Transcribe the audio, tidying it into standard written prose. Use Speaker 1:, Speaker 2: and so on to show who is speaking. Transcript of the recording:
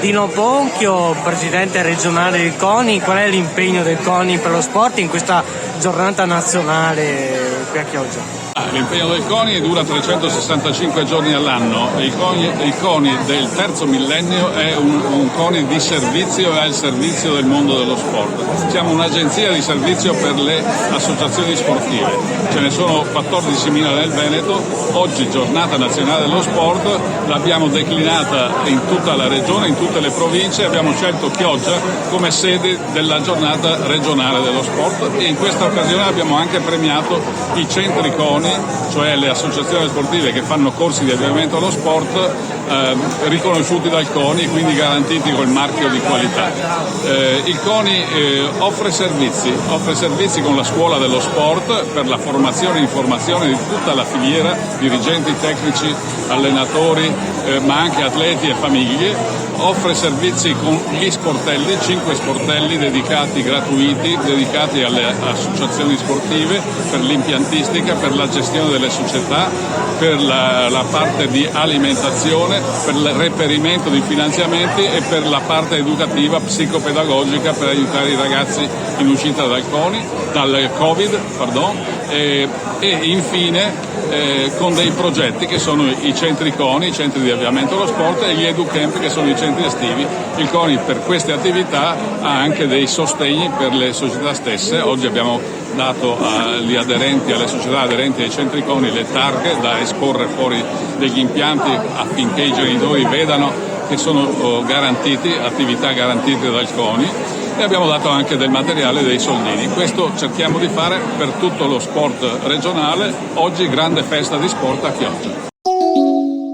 Speaker 1: Dino Ponchio, presidente regionale del CONI, qual è l'impegno del CONI per lo sport in questa giornata nazionale qui a Chioggia?
Speaker 2: L'impegno del CONI dura 365 giorni all'anno. Il CONI del terzo millennio è un CONI di servizio e al servizio del mondo dello sport. Siamo un'agenzia di servizio per le associazioni sportive. Ce ne sono 14.000 nel Veneto. Oggi, giornata nazionale dello sport, l'abbiamo declinata in tutta la regione, in tutte le province. Abbiamo scelto Chioggia come sede della giornata regionale dello sport e in questa occasione abbiamo anche premiato i centri CONI, cioè le associazioni sportive che fanno corsi di avviamento allo sport riconosciuti dal CONI, quindi garantiti col marchio di qualità. Il CONI offre servizi con la scuola dello sport per la formazione e informazione di tutta la filiera, dirigenti, tecnici, allenatori, ma anche atleti e famiglie. Offre servizi con gli sportelli, 5 sportelli dedicati, gratuiti, dedicati alle associazioni sportive, per l'impiantistica, per la gestione delle società, per la parte di alimentazione, per il reperimento di finanziamenti e per la parte educativa, psicopedagogica, per aiutare i ragazzi in uscita dal Covid, e infine con dei progetti che sono i centri CONI, i centri di avviamento allo sport, e gli EduCamp, che sono i centri estivi. Il CONI per queste attività ha anche dei sostegni per le società stesse. Oggi abbiamo dato agli aderenti, alle società aderenti ai centri CONI, le targhe da esporre fuori degli impianti affinché i genitori vedano che sono garantiti, attività garantite dal CONI, e abbiamo dato anche del materiale, dei soldini. Questo cerchiamo di fare per tutto lo sport regionale. Oggi grande festa di sport a Chioggia.